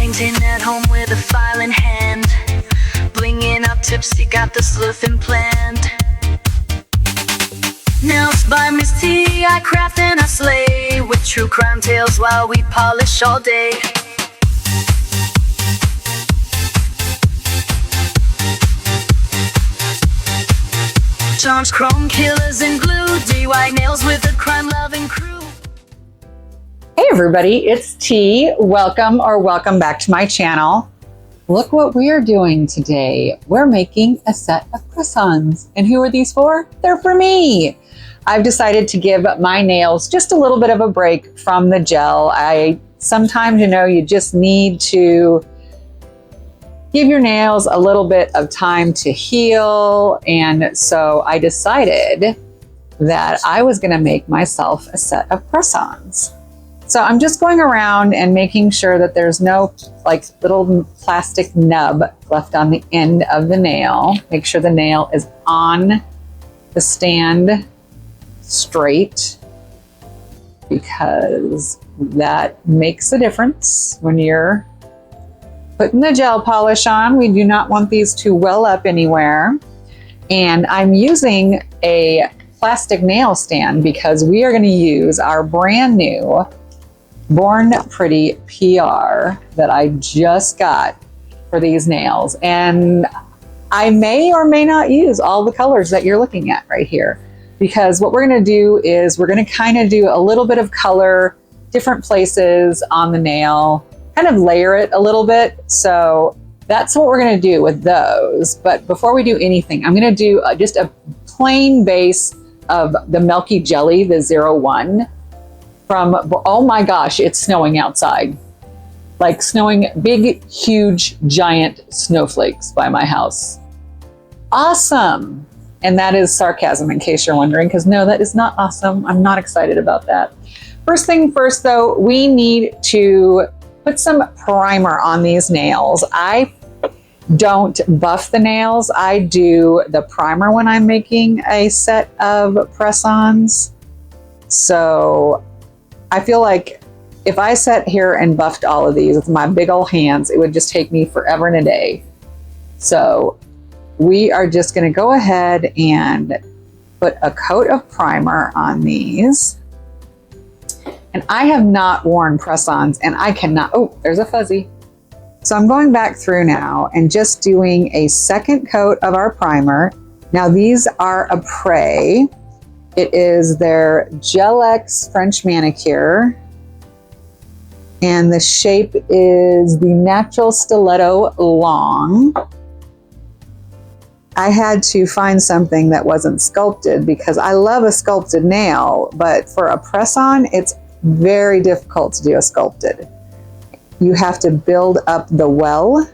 painting at home with a file in hand, blinging up tipsy, got the sleuthing planned. Nails by Misty, I craft and I slay, with true crime tales while we polish all day. Charms, chrome killers, and glue, DIY nails with a crime-loving crew. Hey everybody, it's T. Welcome back to my channel. Look what we are doing today. We're making a set of press-ons. And who are these for? They're for me. I've decided to give my nails just a little bit of a break from the gel. Sometimes, you just need to give your nails a little bit of time to heal. And so I decided that I was gonna make myself a set of press-ons. So I'm just going around and making sure that there's no little plastic nub left on the end of the nail. Make sure the nail is on the stand straight, because that makes a difference when you're putting the gel polish on. We do not want these to well up anywhere. And I'm using a plastic nail stand because we are going to use our brand new Born Pretty PR that I just got for these nails. And I may or may not use all the colors that you're looking at right here, because what we're going to do is we're going to kind of do a little bit of color, different places on the nail, kind of layer it a little bit. So that's what we're going to do with those. But before we do anything, I'm going to do just a plain base of the Milky Jelly, the 01 from, oh my gosh, it's snowing outside. Like snowing, big, huge, giant snowflakes by my house. Awesome. And that is sarcasm in case you're wondering, because no, that is not awesome. I'm not excited about that. First thing first though, we need to put some primer on these nails. I don't buff the nails. I do the primer when I'm making a set of press-ons. So I feel like if I sat here and buffed all of these with my big old hands, it would just take me forever and a day. So we are just going to go ahead and put a coat of primer on these. And I have not worn press-ons and I cannot, oh, there's a fuzzy. So I'm going back through now and just doing a second coat of our primer. Now these are a Prey. It is their Gel X French Manicure. And the shape is the Natural Stiletto Long. I had to find something that wasn't sculpted because I love a sculpted nail, but for a press-on, it's very difficult to do a sculpted. You have to build up the well,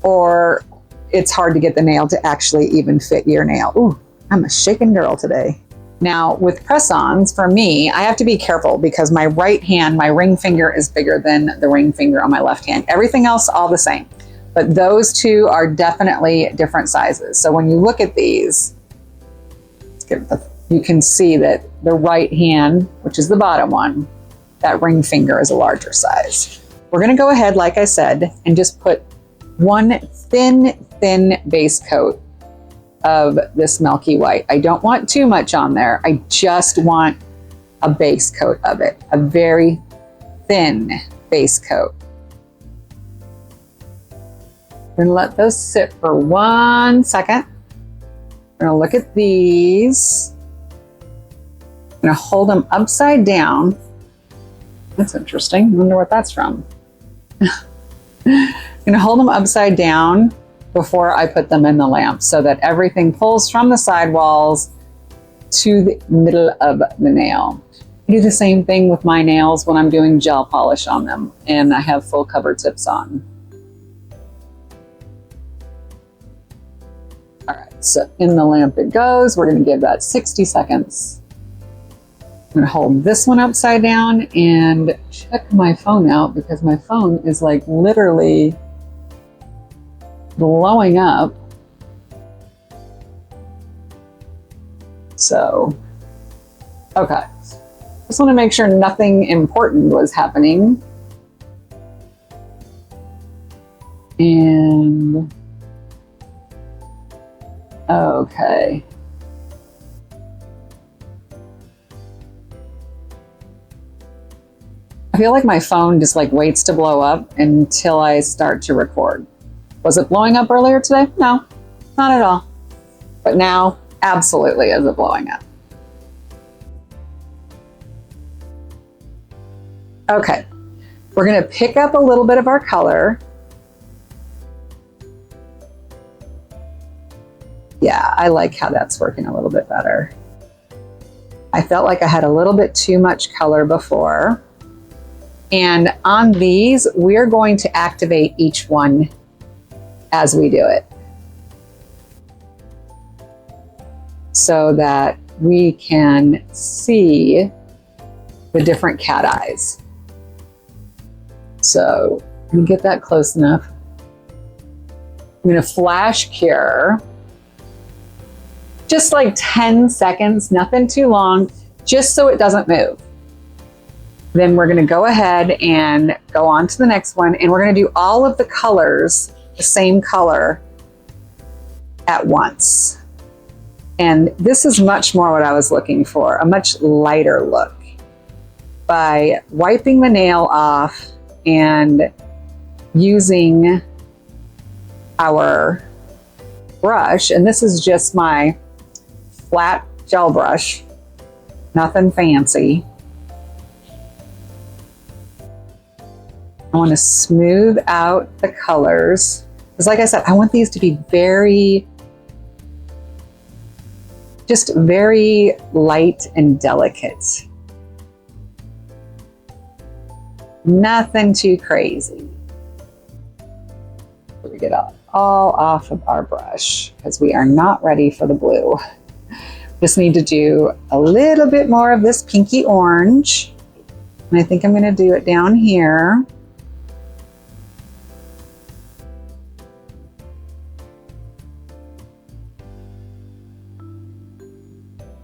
or it's hard to get the nail to actually even fit your nail. Ooh, I'm a shaken girl today. Now with press-ons, for me, I have to be careful because my right hand, my ring finger is bigger than the ring finger on my left hand. Everything else, all the same. But those two are definitely different sizes. So when you look at these, you can see that the right hand, which is the bottom one, that ring finger is a larger size. We're gonna go ahead, like I said, and just put one thin base coat of this Milky White. I don't want too much on there. I just want a base coat of it, a very thin base coat. We're gonna let those sit for 1 second. We're gonna look at these. I'm gonna hold them upside down. That's interesting. I wonder what that's from. I'm gonna hold them upside down before I put them in the lamp so that everything pulls from the sidewalls to the middle of the nail. I do the same thing with my nails when I'm doing gel polish on them and I have full cover tips on. All right, so in the lamp it goes. We're gonna give that 60 seconds. I'm gonna hold this one upside down and check my phone out because my phone is like literally blowing up. So, okay. Just want to make sure nothing important was happening. And okay. I feel like my phone just like waits to blow up until I start to record. Was it blowing up earlier today? No, not at all. But now, absolutely is it blowing up. Okay, we're gonna pick up a little bit of our color. Yeah, I like how that's working a little bit better. I felt like I had a little bit too much color before. And on these, we're going to activate each one as we do it, so that we can see the different cat eyes. So let me get that close enough. I'm gonna flash cure. Just like 10 seconds, nothing too long, just so it doesn't move. Then we're gonna go ahead and go on to the next one, and we're gonna do all of the colors, the same color at once. And this is much more what I was looking for, a much lighter look. By wiping the nail off and using our brush, and this is just my flat gel brush, nothing fancy. I want to smooth out the colors. Because like I said, I want these to be just very light and delicate. Nothing too crazy. We get all off of our brush because we are not ready for the blue. Just need to do a little bit more of this pinky orange. And I think I'm going to do it down here.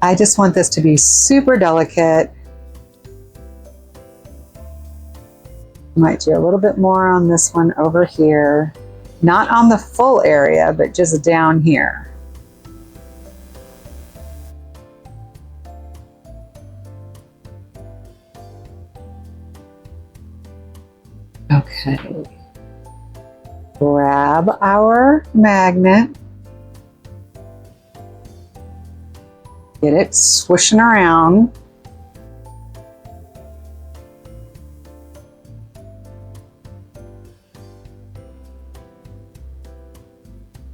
I just want this to be super delicate. Might do a little bit more on this one over here. Not on the full area, but just down here. Okay. Grab our magnet. Get it swishing around.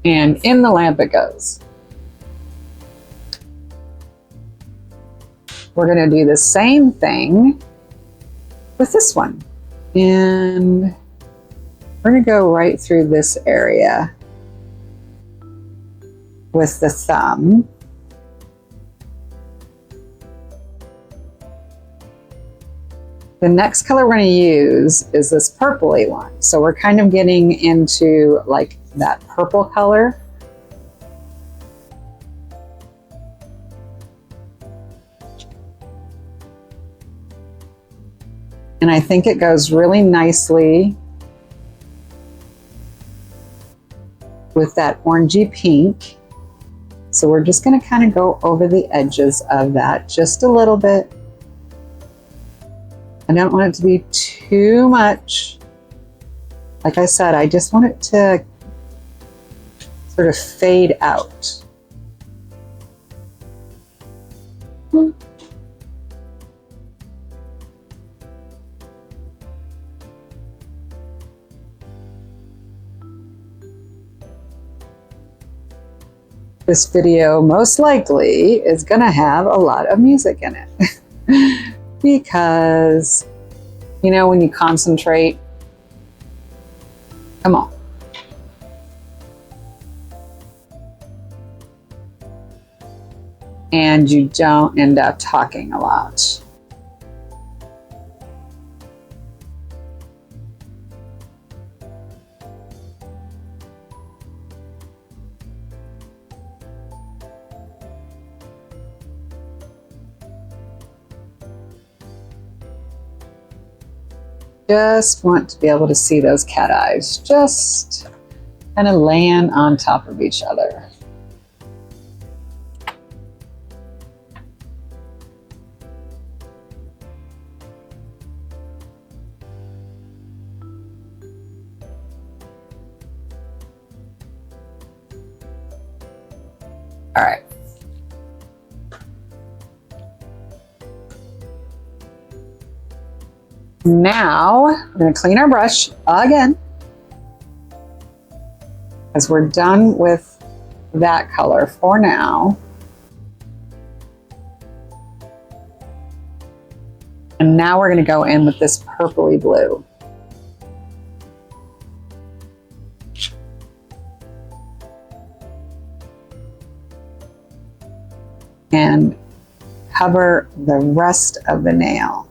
And in the lamp it goes. We're going to do the same thing with this one. And we're going to go right through this area with the thumb. The next color we're going to use is this purpley one. So we're kind of getting into like that purple color. And I think it goes really nicely with that orangey pink. So we're just going to kind of go over the edges of that just a little bit. I don't want it to be too much. Like I said, I just want it to sort of fade out. This video most likely is gonna have a lot of music in it. Because, you know, when you concentrate, come on. And you don't end up talking a lot. Just want to be able to see those cat eyes just kind of laying on top of each other. All right. Now we're going to clean our brush again, as we're done with that color for now. And now we're going to go in with this purpley blue. And cover the rest of the nail.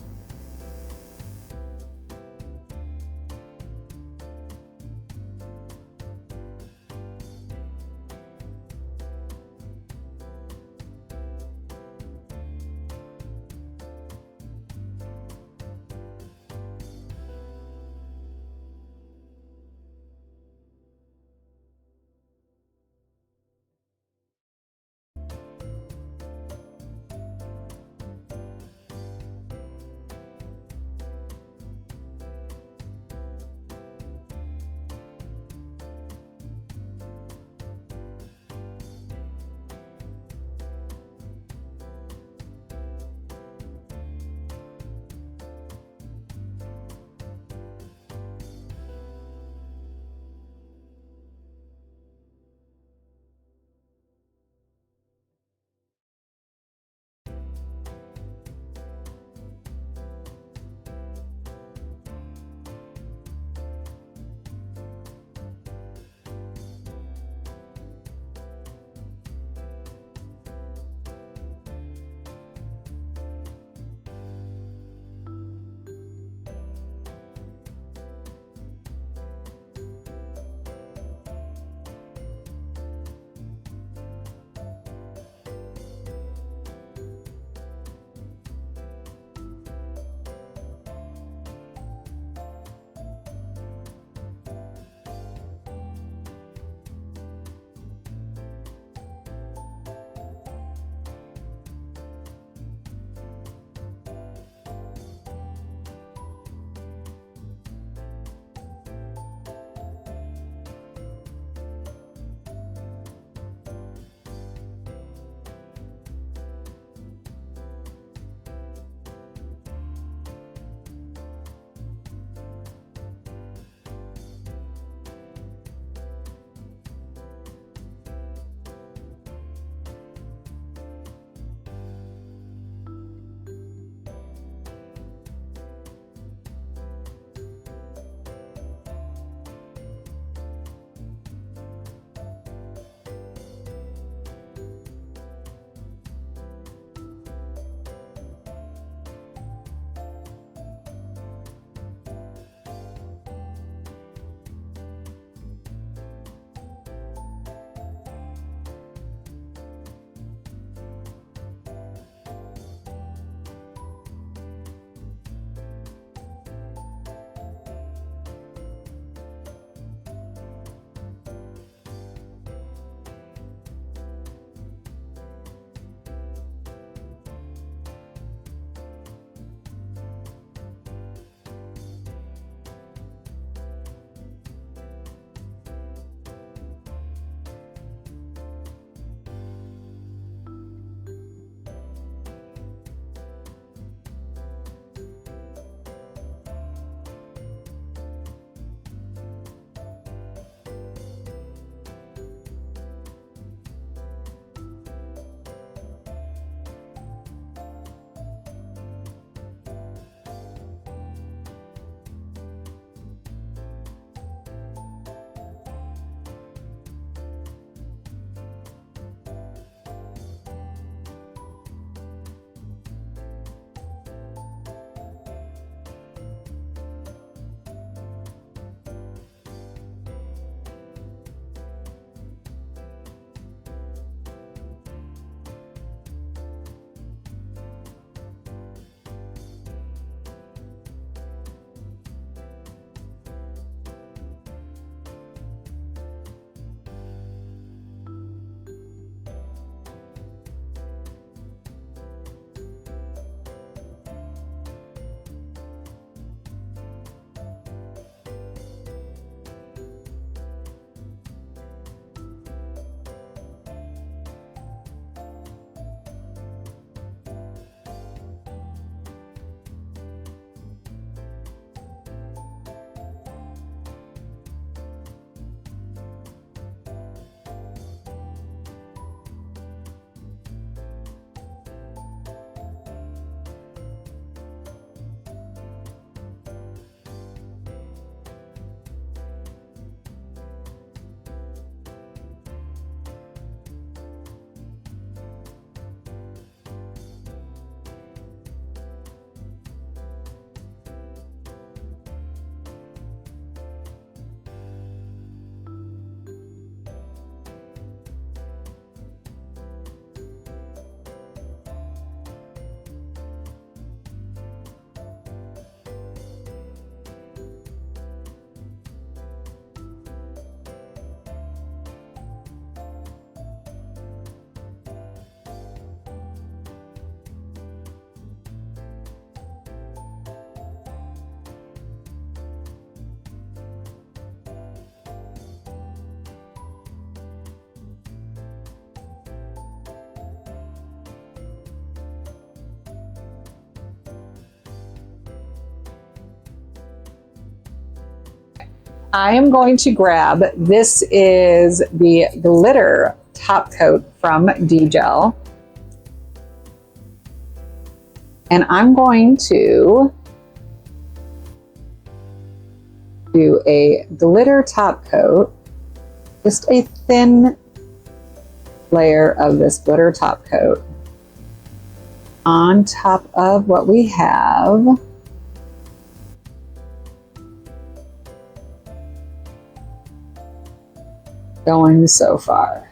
I am going to grab, this is the glitter top coat from D-Gel. And I'm going to do a glitter top coat, just a thin layer of this glitter top coat on top of what we have. Going so far.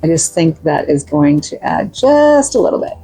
I just think that is going to add just a little bit.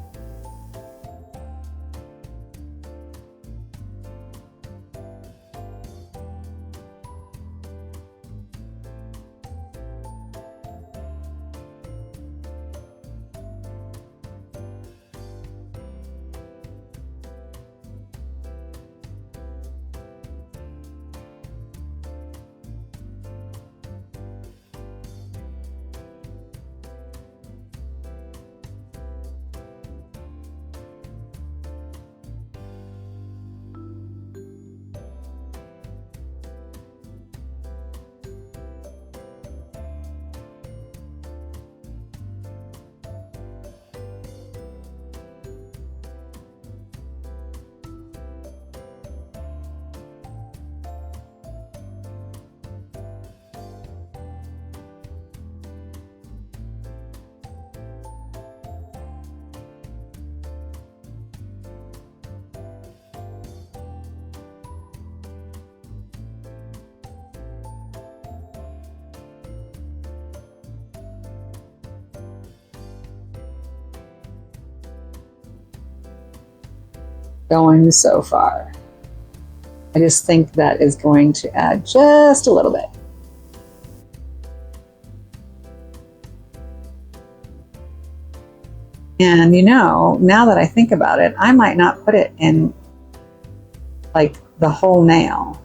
Going so far. I just think that is going to add just a little bit. And you know, now that I think about it, I might not put it in like the whole nail.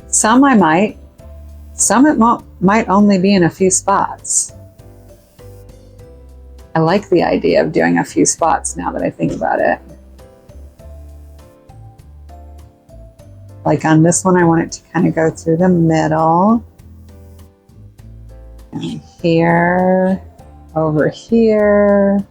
Some I might, some it might only be in a few spots. I like the idea of doing a few spots now that I think about it. Like on this one, I want it to kind of go through the middle. And here, over here.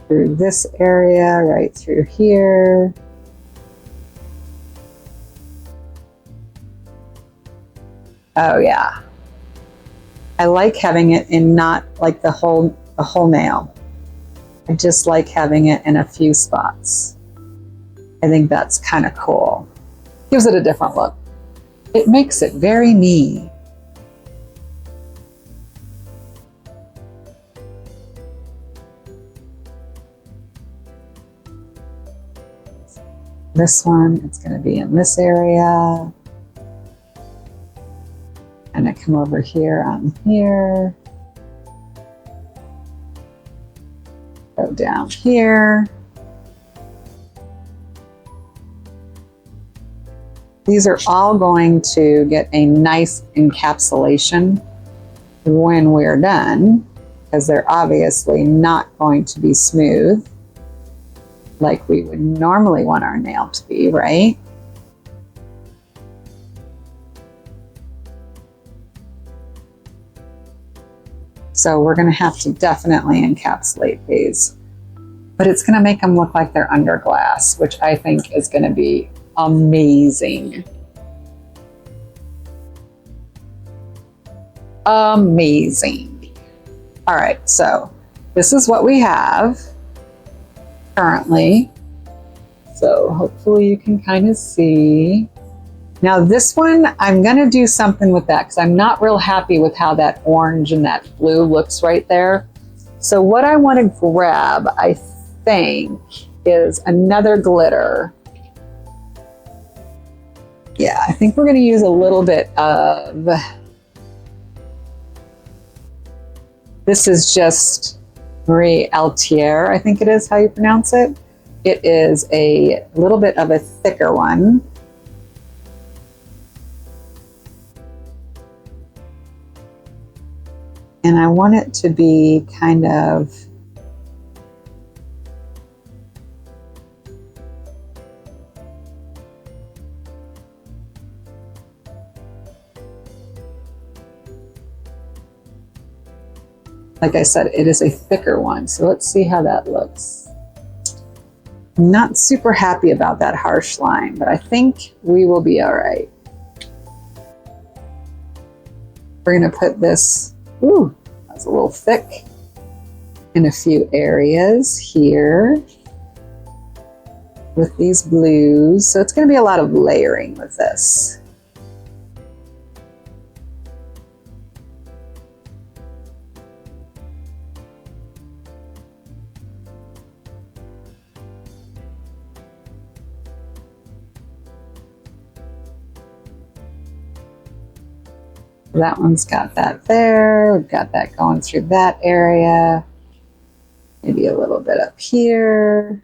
Through this area, right through here. Oh yeah. I like having it in not like the whole nail. I just like having it in a few spots. I think that's kind of cool. Gives it a different look. It makes it very me. This one, it's going to be in this area. And I come over here on here. Go down here. These are all going to get a nice encapsulation when we're done, because they're obviously not going to be smooth like we would normally want our nail to be, right? So we're going to have to definitely encapsulate these. But it's going to make them look like they're under glass, which I think is going to be amazing. Amazing. All right, so this is what we have currently. So hopefully you can kind of see. Now this one, I'm going to do something with that because I'm not real happy with how that orange and that blue looks right there. So what I want to grab, I think, is another glitter. Yeah, I think we're going to use a little bit of, this is just Marie Altier, I think it is how you pronounce it. It is a little bit of a thicker one. And I want it to be kind of like I said, it is a thicker one. So let's see how that looks. I'm not super happy about that harsh line, but I think we will be all right. We're gonna put this, ooh, that's a little thick, in a few areas here with these blues. So it's gonna be a lot of layering with this. That one's got that there. We've got that going through that area. Maybe a little bit up here.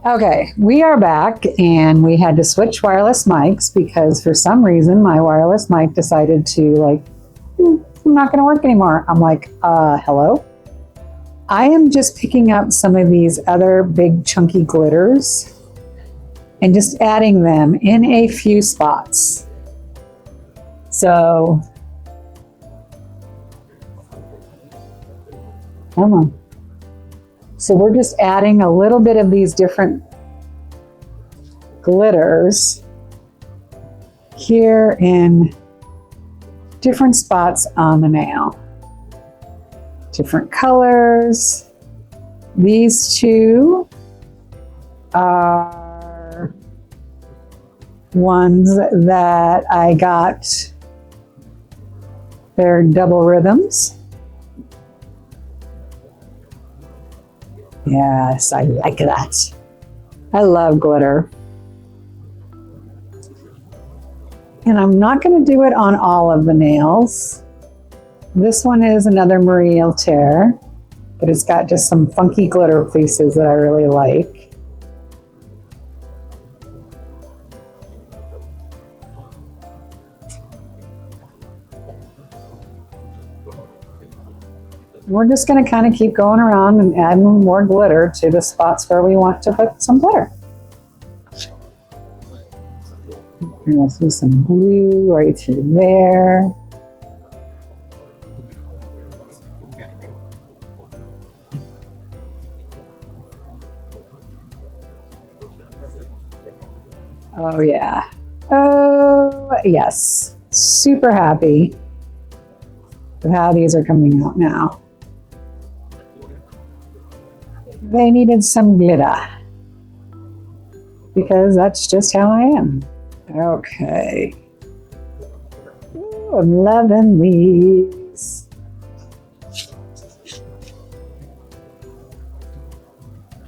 Okay, we are back and we had to switch wireless mics because for some reason my wireless mic decided to I'm not gonna work anymore. I'm like, hello? I am just picking up some of these other big chunky glitters and just adding them in a few spots. So, come on. So we're just adding a little bit of these different glitters here in different spots on the nail. Different colors. These two are ones that I got. They're double rhythms. Yes, I like that. I love glitter. And I'm not going to do it on all of the nails. This one is another Marie Alter, but it's got just some funky glitter pieces that I really like. We're just going to kind of keep going around and adding more glitter to the spots where we want to put some glitter. We're going to do some blue right through there. Oh yeah. Oh yes. Super happy with how these are coming out now. They needed some glitter because that's just how I am. Okay. Ooh, I'm loving these.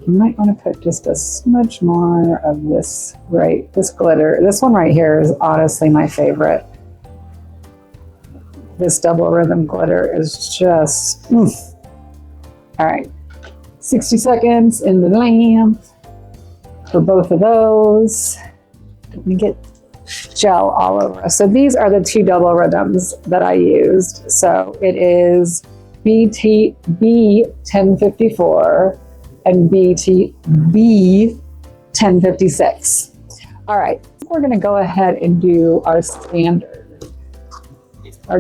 You might want to put just a smudge more of this, right? This glitter. This one right here is honestly my favorite. This double rhythm glitter is just, oof. All right. 60 seconds in the lamp for both of those. Let me get gel all over. So these are the two double rhythms that I used. So it is B1054 and B1056. All right, we're going to go ahead and do our standard, our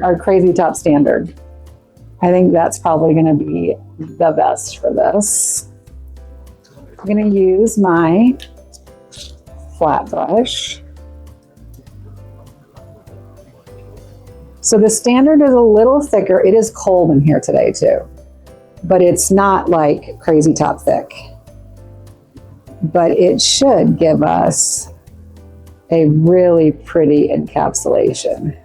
our crazy top standard. I think that's probably going to be the best for this. I'm going to use my flat brush. So the standard is a little thicker. It is cold in here today too, but it's not like crazy top thick. But it should give us a really pretty encapsulation.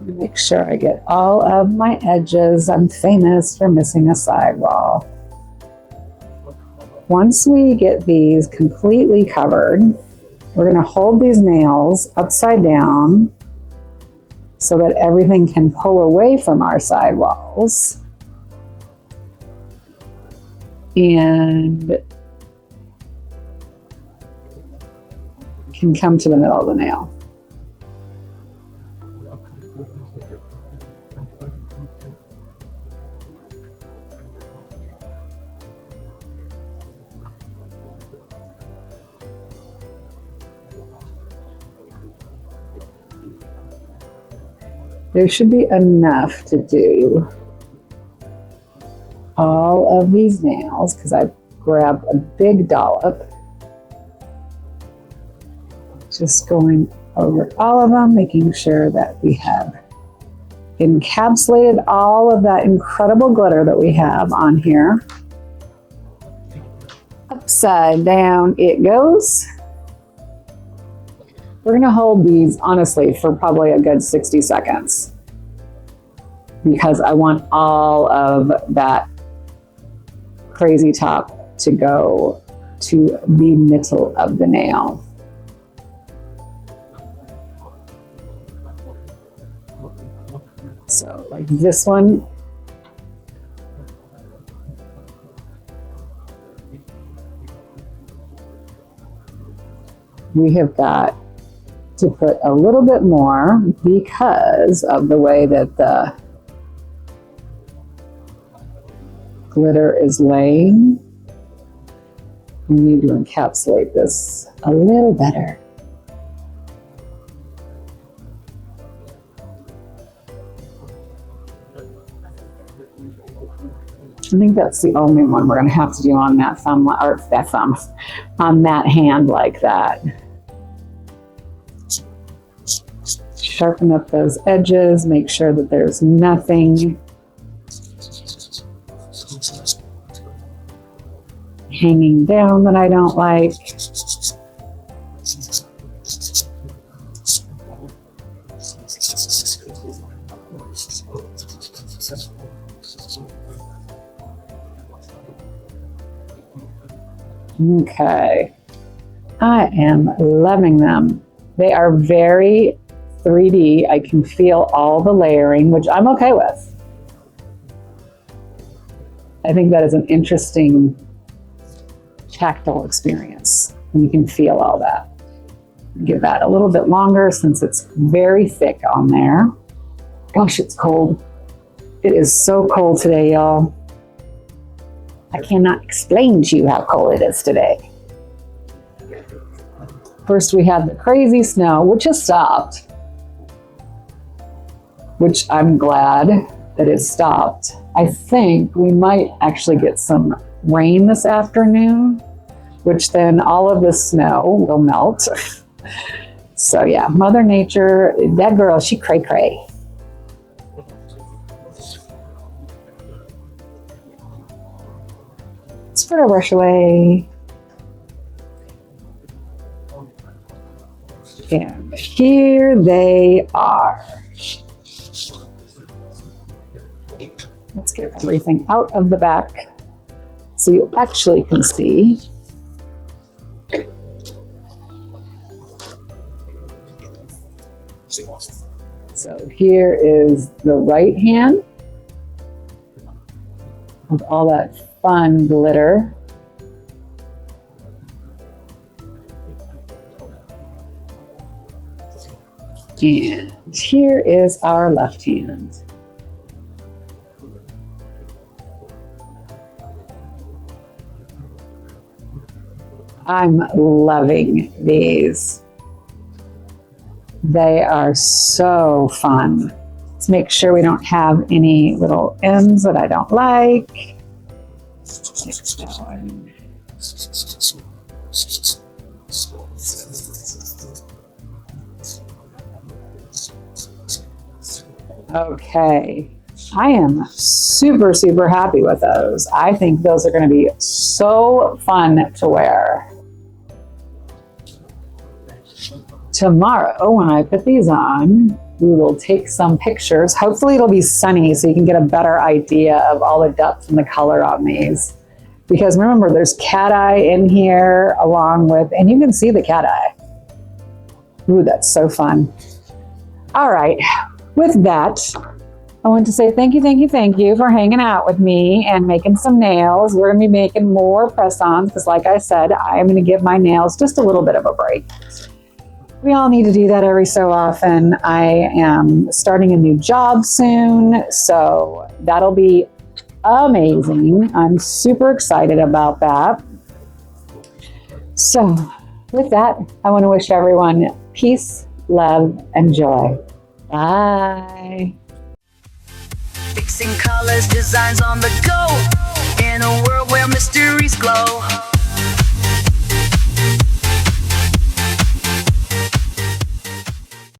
Make sure I get all of my edges. I'm famous for missing a sidewall. Once we get these completely covered, we're going to hold these nails upside down so that everything can pull away from our sidewalls. And can come to the middle of the nail. There should be enough to do all of these nails because I've grabbed a big dollop. Just going over all of them, making sure that we have encapsulated all of that incredible glitter that we have on here. Upside down it goes. We're going to hold these, honestly, for probably a good 60 seconds because I want all of that crazy top to go to the middle of the nail. So like this one, we have got to put a little bit more because of the way that the glitter is laying. We need to encapsulate this a little better. I think that's the only one we're going to have to do on that thumb, or that thumb, on that hand like that. Sharpen up those edges, make sure that there's nothing hanging down that I don't like. Okay, I am loving them. They are very 3D. I can feel all the layering, which I'm okay with. I think that is an interesting tactile experience, and you can feel all that. Give that a little bit longer since it's very thick on there. Gosh, it's cold. It is so cold today, y'all. I cannot explain to you how cold it is today. First, we had the crazy snow, which has stopped, which I'm glad that it stopped. I think we might actually get some rain this afternoon, which then all of the snow will melt. So yeah, Mother Nature, that girl, she cray cray. Let's put our brush away. And here they are. Let's get everything out of the back so you actually can see. So here is the right hand with all that fun glitter. And here is our left hand. I'm loving these. They are so fun. Let's make sure we don't have any little ends that I don't like. Okay, I am super, super happy with those. I think those are going to be so fun to wear. Tomorrow, when I put these on, we will take some pictures. Hopefully it'll be sunny so you can get a better idea of all the depth and the color on these. Because remember, there's cat eye in here along with, and you can see the cat eye. Ooh, that's so fun. All right, with that, I want to say thank you for hanging out with me and making some nails. We're gonna be making more press-ons because like I said, I am gonna give my nails just a little bit of a break. We all need to do that every so often. I am starting a new job soon, so that'll be amazing. I'm super excited about that. So with that, I want to wish everyone peace, love, and joy. Bye. Fixing colors, designs on the go. In a